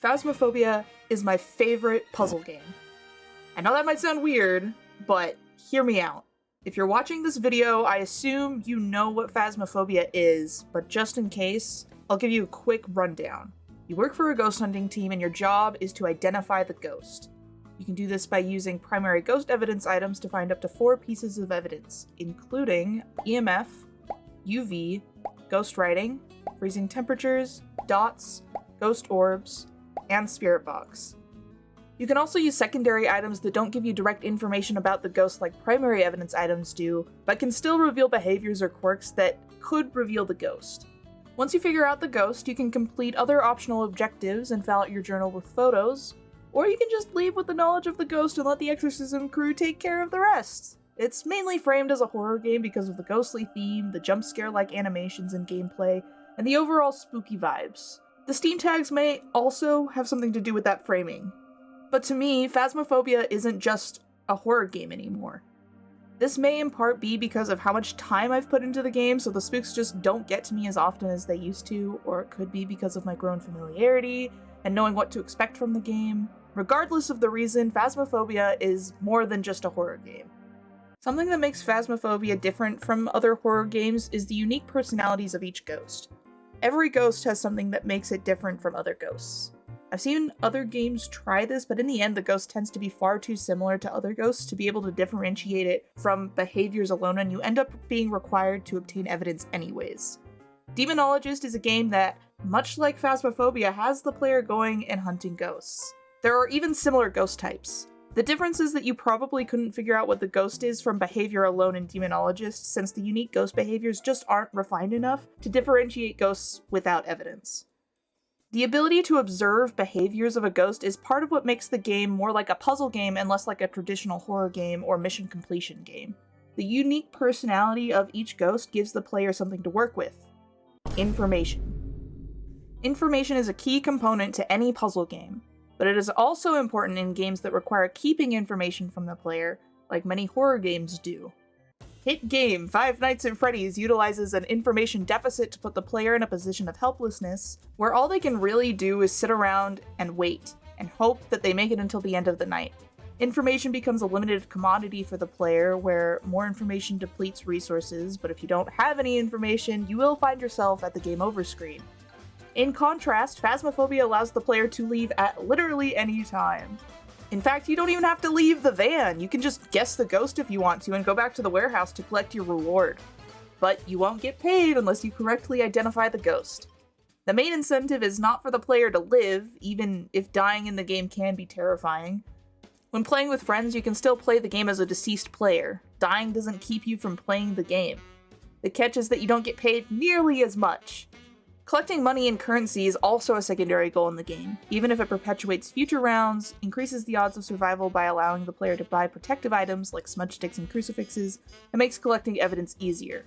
Phasmophobia is my favorite puzzle game. I know that might sound weird, but hear me out. If you're watching this video, I assume you know what Phasmophobia is, but just in case, I'll give you a quick rundown. You work for a ghost hunting team and your job is to identify the ghost. You can do this by using primary ghost evidence items to find up to 4 pieces of evidence, including EMF, UV, ghost writing, freezing temperatures, dots, ghost orbs, and spirit box. You can also use secondary items that don't give you direct information about the ghost like primary evidence items do, but can still reveal behaviors or quirks that could reveal the ghost. Once you figure out the ghost, you can complete other optional objectives and fill out your journal with photos, or you can just leave with the knowledge of the ghost and let the exorcism crew take care of the rest. It's mainly framed as a horror game because of the ghostly theme, the jump scare-like animations and gameplay, and the overall spooky vibes. The Steam tags may also have something to do with that framing. But to me, Phasmophobia isn't just a horror game anymore. This may in part be because of how much time I've put into the game, so the spooks just don't get to me as often as they used to, or it could be because of my grown familiarity and knowing what to expect from the game. Regardless of the reason, Phasmophobia is more than just a horror game. Something that makes Phasmophobia different from other horror games is the unique personalities of each ghost. Every ghost has something that makes it different from other ghosts. I've seen other games try this, but in the end, the ghost tends to be far too similar to other ghosts to be able to differentiate it from behaviors alone, and you end up being required to obtain evidence anyways. Demonologist is a game that, much like Phasmophobia, has the player going and hunting ghosts. There are even similar ghost types. The difference is that you probably couldn't figure out what the ghost is from behavior alone in Demonologist, since the unique ghost behaviors just aren't refined enough to differentiate ghosts without evidence. The ability to observe behaviors of a ghost is part of what makes the game more like a puzzle game and less like a traditional horror game or mission completion game. The unique personality of each ghost gives the player something to work with. Information. Information is a key component to any puzzle game, but it is also important in games that require keeping information from the player, like many horror games do. Hit game Five Nights at Freddy's utilizes an information deficit to put the player in a position of helplessness, where all they can really do is sit around and wait, and hope that they make it until the end of the night. Information becomes a limited commodity for the player, where more information depletes resources, but if you don't have any information, you will find yourself at the game over screen. In contrast, Phasmophobia allows the player to leave at literally any time. In fact, you don't even have to leave the van. You can just guess the ghost if you want to and go back to the warehouse to collect your reward. But you won't get paid unless you correctly identify the ghost. The main incentive is not for the player to live, even if dying in the game can be terrifying. When playing with friends, you can still play the game as a deceased player. Dying doesn't keep you from playing the game. The catch is that you don't get paid nearly as much. Collecting money in currency is also a secondary goal in the game, even if it perpetuates future rounds, increases the odds of survival by allowing the player to buy protective items like smudge sticks and crucifixes, and makes collecting evidence easier.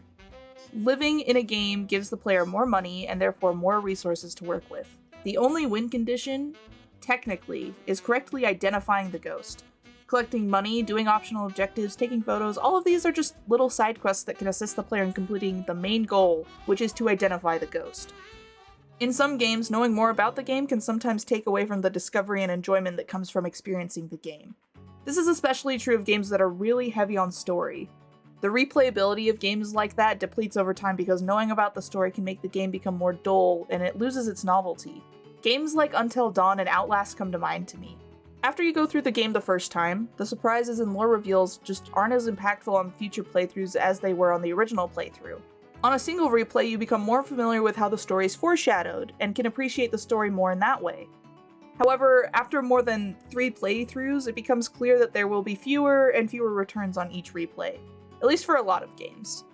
Living in a game gives the player more money and therefore more resources to work with. The only win condition, technically, is correctly identifying the ghost. Collecting money, doing optional objectives, taking photos, all of these are just little side quests that can assist the player in completing the main goal, which is to identify the ghost. In some games, knowing more about the game can sometimes take away from the discovery and enjoyment that comes from experiencing the game. This is especially true of games that are really heavy on story. The replayability of games like that depletes over time because knowing about the story can make the game become more dull and it loses its novelty. Games like Until Dawn and Outlast come to mind to me. After you go through the game the first time, the surprises and lore reveals just aren't as impactful on future playthroughs as they were on the original playthrough. On a single replay, you become more familiar with how the story is foreshadowed, and can appreciate the story more in that way. However, after more than 3 playthroughs, it becomes clear that there will be fewer and fewer returns on each replay, at least for a lot of games.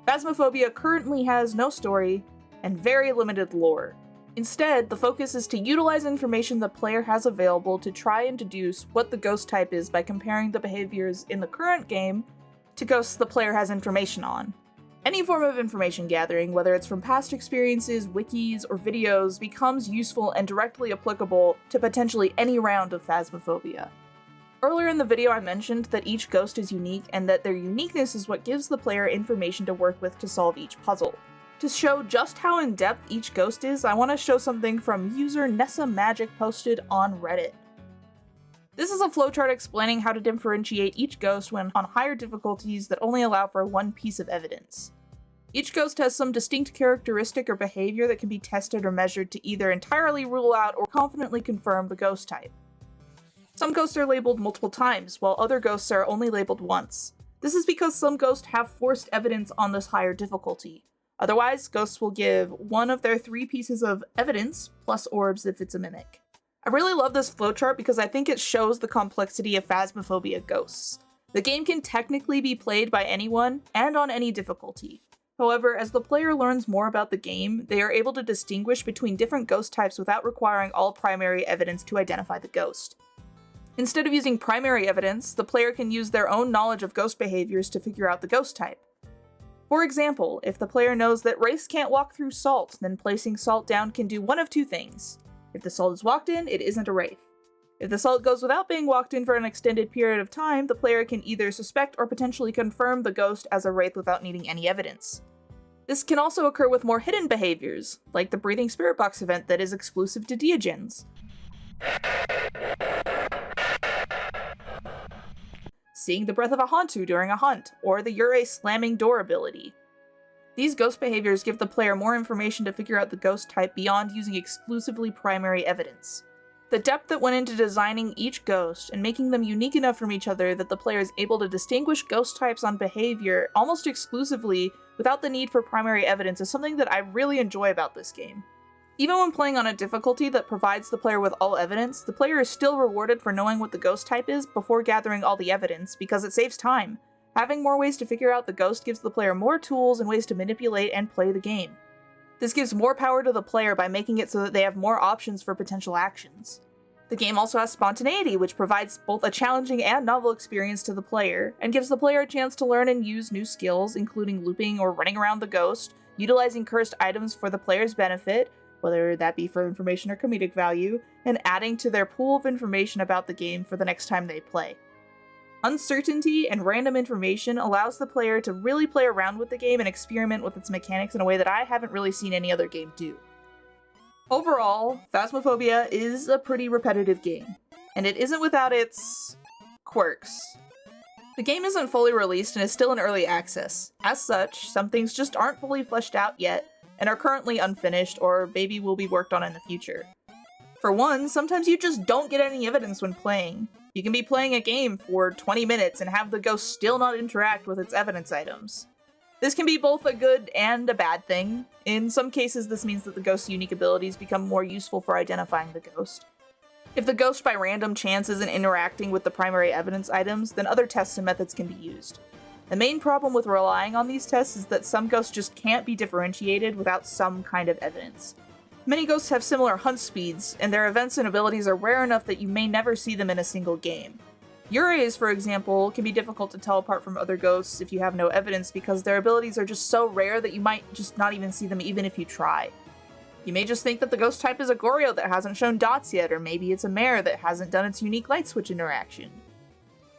Phasmophobia currently has no story, and very limited lore. Instead, the focus is to utilize information the player has available to try and deduce what the ghost type is by comparing the behaviors in the current game to ghosts the player has information on. Any form of information gathering, whether it's from past experiences, wikis, or videos, becomes useful and directly applicable to potentially any round of Phasmophobia. Earlier in the video I mentioned that each ghost is unique and that their uniqueness is what gives the player information to work with to solve each puzzle. To show just how in-depth each ghost is, I want to show something from user Nessa Magic posted on Reddit. This is a flowchart explaining how to differentiate each ghost when on higher difficulties that only allow for one piece of evidence. Each ghost has some distinct characteristic or behavior that can be tested or measured to either entirely rule out or confidently confirm the ghost type. Some ghosts are labeled multiple times, while other ghosts are only labeled once. This is because some ghosts have forced evidence on this higher difficulty. Otherwise, ghosts will give one of their 3 pieces of evidence, plus orbs if it's a mimic. I really love this flowchart because I think it shows the complexity of Phasmophobia ghosts. The game can technically be played by anyone, and on any difficulty. However, as the player learns more about the game, they are able to distinguish between different ghost types without requiring all primary evidence to identify the ghost. Instead of using primary evidence, the player can use their own knowledge of ghost behaviors to figure out the ghost type. For example, if the player knows that wraiths can't walk through salt, then placing salt down can do one of 2 things. If the salt is walked in, it isn't a wraith. If the salt goes without being walked in for an extended period of time, the player can either suspect or potentially confirm the ghost as a wraith without needing any evidence. This can also occur with more hidden behaviors, like the breathing spirit box event that is exclusive to Diogens. Seeing the breath of a Hantu during a hunt, or the Yurei slamming door ability. These ghost behaviors give the player more information to figure out the ghost type beyond using exclusively primary evidence. The depth that went into designing each ghost and making them unique enough from each other that the player is able to distinguish ghost types on behavior almost exclusively without the need for primary evidence is something that I really enjoy about this game. Even when playing on a difficulty that provides the player with all evidence, the player is still rewarded for knowing what the ghost type is before gathering all the evidence because it saves time. Having more ways to figure out the ghost gives the player more tools and ways to manipulate and play the game. This gives more power to the player by making it so that they have more options for potential actions. The game also has spontaneity, which provides both a challenging and novel experience to the player, and gives the player a chance to learn and use new skills, including looping or running around the ghost, utilizing cursed items for the player's benefit, whether that be for information or comedic value, and adding to their pool of information about the game for the next time they play. Uncertainty and random information allows the player to really play around with the game and experiment with its mechanics in a way that I haven't really seen any other game do. Overall, Phasmophobia is a pretty repetitive game, and it isn't without its quirks. The game isn't fully released and is still in early access. As such, some things just aren't fully fleshed out yet, and are currently unfinished or maybe will be worked on in the future. For one, sometimes you just don't get any evidence when playing. You can be playing a game for 20 minutes and have the ghost still not interact with its evidence items. This can be both a good and a bad thing. In some cases, this means that the ghost's unique abilities become more useful for identifying the ghost. If the ghost by random chance isn't interacting with the primary evidence items, then other tests and methods can be used. The main problem with relying on these tests is that some ghosts just can't be differentiated without some kind of evidence. Many ghosts have similar hunt speeds, and their events and abilities are rare enough that you may never see them in a single game. Yureis, for example, can be difficult to tell apart from other ghosts if you have no evidence because their abilities are just so rare that you might just not even see them even if you try. You may just think that the ghost type is a Goryo that hasn't shown dots yet, or maybe it's a mare that hasn't done its unique light switch interaction.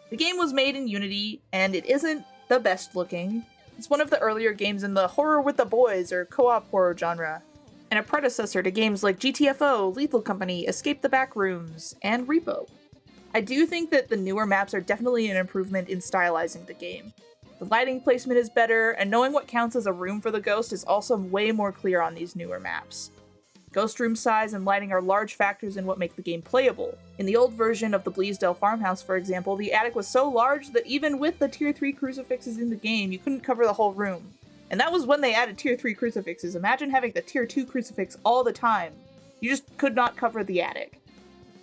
The game was made in Unity, and it isn't the best looking. It's one of the earlier games in the horror with the boys or co-op horror genre, and a predecessor to games like GTFO, Lethal Company, Escape the Backrooms, and Repo. I do think that the newer maps are definitely an improvement in stylizing the game. The lighting placement is better, and knowing what counts as a room for the ghost is also way more clear on these newer maps. Ghost room size and lighting are large factors in what make the game playable. In the old version of the Bleasdale farmhouse, for example, the attic was so large that even with the tier 3 crucifixes in the game, you couldn't cover the whole room. And that was when they added tier 3 crucifixes. Imagine having the tier 2 crucifix all the time. You just could not cover the attic.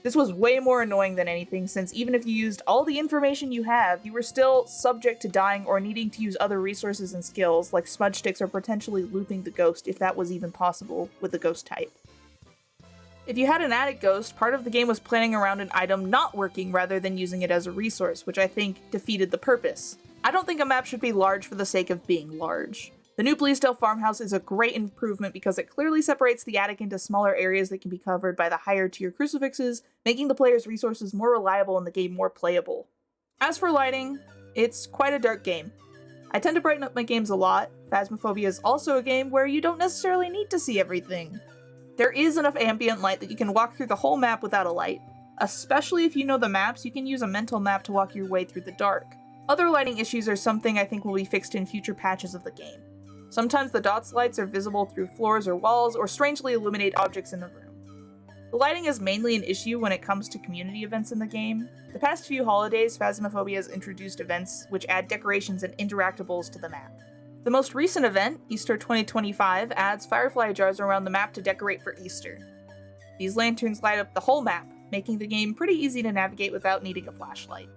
This was way more annoying than anything, since even if you used all the information you have, you were still subject to dying or needing to use other resources and skills, like smudge sticks or potentially looping the ghost if that was even possible with the ghost type. If you had an attic ghost, part of the game was planning around an item not working rather than using it as a resource, which I think defeated the purpose. I don't think a map should be large for the sake of being large. The new Bleasdale farmhouse is a great improvement because it clearly separates the attic into smaller areas that can be covered by the higher tier crucifixes, making the player's resources more reliable and the game more playable. As for lighting, it's quite a dark game. I tend to brighten up my games a lot. Phasmophobia is also a game where you don't necessarily need to see everything. There is enough ambient light that you can walk through the whole map without a light. Especially if you know the maps, you can use a mental map to walk your way through the dark. Other lighting issues are something I think will be fixed in future patches of the game. Sometimes the dots lights are visible through floors or walls, or strangely illuminate objects in the room. The lighting is mainly an issue when it comes to community events in the game. The past few holidays, Phasmophobia has introduced events which add decorations and interactables to the map. The most recent event, Easter 2025, adds firefly jars around the map to decorate for Easter. These lanterns light up the whole map, making the game pretty easy to navigate without needing a flashlight.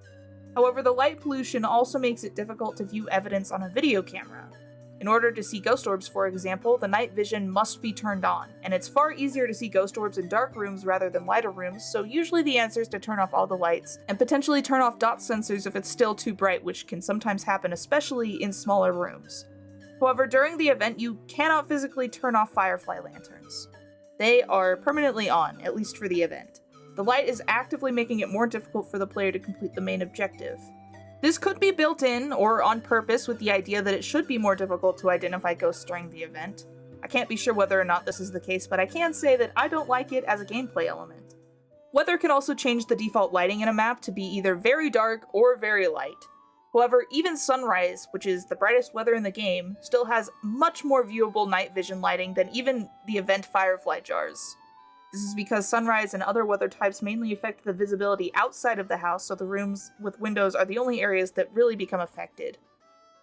However, the light pollution also makes it difficult to view evidence on a video camera. In order to see ghost orbs, for example, the night vision must be turned on, and it's far easier to see ghost orbs in dark rooms rather than lighter rooms, so usually the answer is to turn off all the lights, and potentially turn off dot sensors if it's still too bright, which can sometimes happen especially in smaller rooms. However, during the event, you cannot physically turn off firefly lanterns. They are permanently on, at least for the event. The light is actively making it more difficult for the player to complete the main objective. This could be built in, or on purpose, with the idea that it should be more difficult to identify ghosts during the event. I can't be sure whether or not this is the case, but I can say that I don't like it as a gameplay element. Weather can also change the default lighting in a map to be either very dark or very light. However, even sunrise, which is the brightest weather in the game, still has much more viewable night vision lighting than even the event firefly jars. This is because sunrise and other weather types mainly affect the visibility outside of the house, so the rooms with windows are the only areas that really become affected.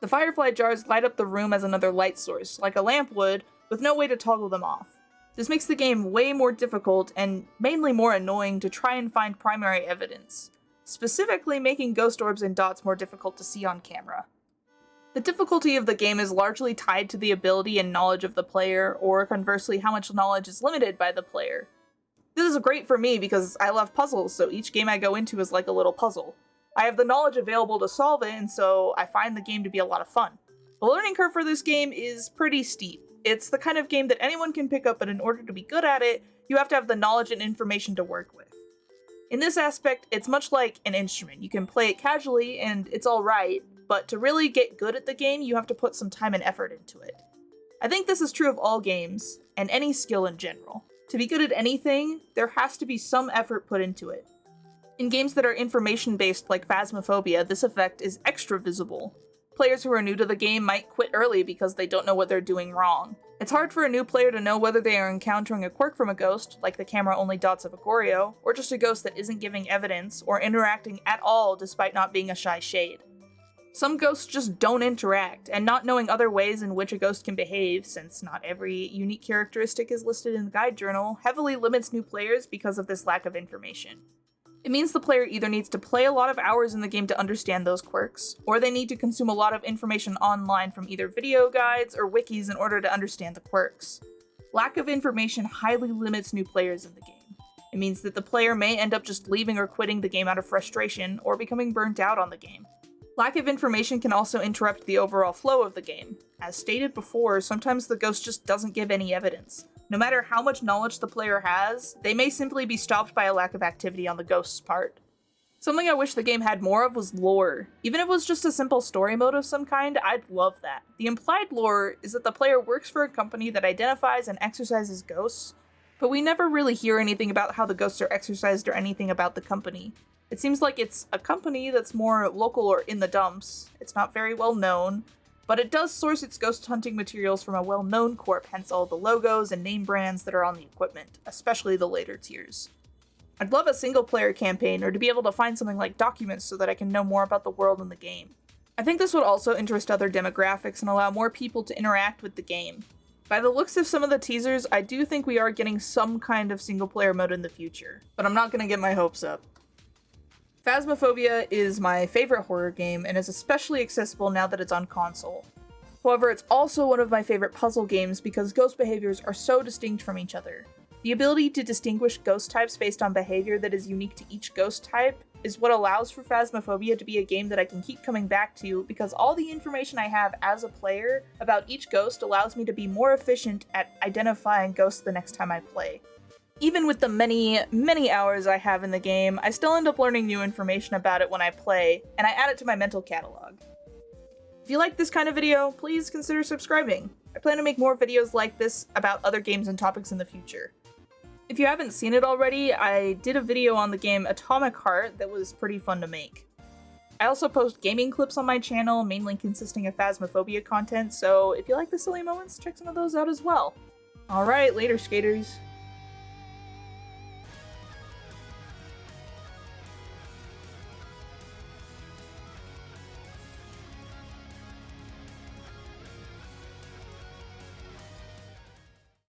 The firefly jars light up the room as another light source, like a lamp would, with no way to toggle them off. This makes the game way more difficult and mainly more annoying to try and find primary evidence, specifically making ghost orbs and dots more difficult to see on camera. The difficulty of the game is largely tied to the ability and knowledge of the player, or conversely how much knowledge is limited by the player. This is great for me because I love puzzles, so each game I go into is like a little puzzle. I have the knowledge available to solve it, and so I find the game to be a lot of fun. The learning curve for this game is pretty steep. It's the kind of game that anyone can pick up, but in order to be good at it, you have to have the knowledge and information to work with. In this aspect, it's much like an instrument. You can play it casually, and it's alright, but to really get good at the game, you have to put some time and effort into it. I think this is true of all games, and any skill in general. To be good at anything, there has to be some effort put into it. In games that are information-based like Phasmophobia, this effect is extra visible. Players who are new to the game might quit early because they don't know what they're doing wrong. It's hard for a new player to know whether they are encountering a quirk from a ghost, like the camera-only dots of a Goryo, or just a ghost that isn't giving evidence or interacting at all despite not being a shy shade. Some ghosts just don't interact, and not knowing other ways in which a ghost can behave, since not every unique characteristic is listed in the guide journal, heavily limits new players because of this lack of information. It means the player either needs to play a lot of hours in the game to understand those quirks, or they need to consume a lot of information online from either video guides or wikis in order to understand the quirks. Lack of information highly limits new players in the game. It means that the player may end up just leaving or quitting the game out of frustration, or becoming burnt out on the game. Lack of information can also interrupt the overall flow of the game. As stated before, sometimes the ghost just doesn't give any evidence. No matter how much knowledge the player has, they may simply be stopped by a lack of activity on the ghost's part. Something I wish the game had more of was lore. Even if it was just a simple story mode of some kind, I'd love that. The implied lore is that the player works for a company that identifies and exorcises ghosts, but we never really hear anything about how the ghosts are exorcised or anything about the company. It seems like it's a company that's more local or in the dumps. It's not very well known, but it does source its ghost hunting materials from a well-known corp, hence all the logos and name brands that are on the equipment, especially the later tiers. I'd love a single-player campaign, or to be able to find something like documents so that I can know more about the world in the game. I think this would also interest other demographics and allow more people to interact with the game. By the looks of some of the teasers, I do think we are getting some kind of single-player mode in the future, but I'm not gonna get my hopes up. Phasmophobia is my favorite horror game, and is especially accessible now that it's on console. However, it's also one of my favorite puzzle games because ghost behaviors are so distinct from each other. The ability to distinguish ghost types based on behavior that is unique to each ghost type is what allows for Phasmophobia to be a game that I can keep coming back to, because all the information I have as a player about each ghost allows me to be more efficient at identifying ghosts the next time I play. Even with the many hours I have in the game, I still end up learning new information about it when I play, and I add it to my mental catalog. If you like this kind of video, please consider subscribing. I plan to make more videos like this about other games and topics in the future. If you haven't seen it already, I did a video on the game Atomic Heart that was pretty fun to make. I also post gaming clips on my channel, mainly consisting of Phasmophobia content, so if you like the silly moments, check some of those out as well. Alright, later skaters.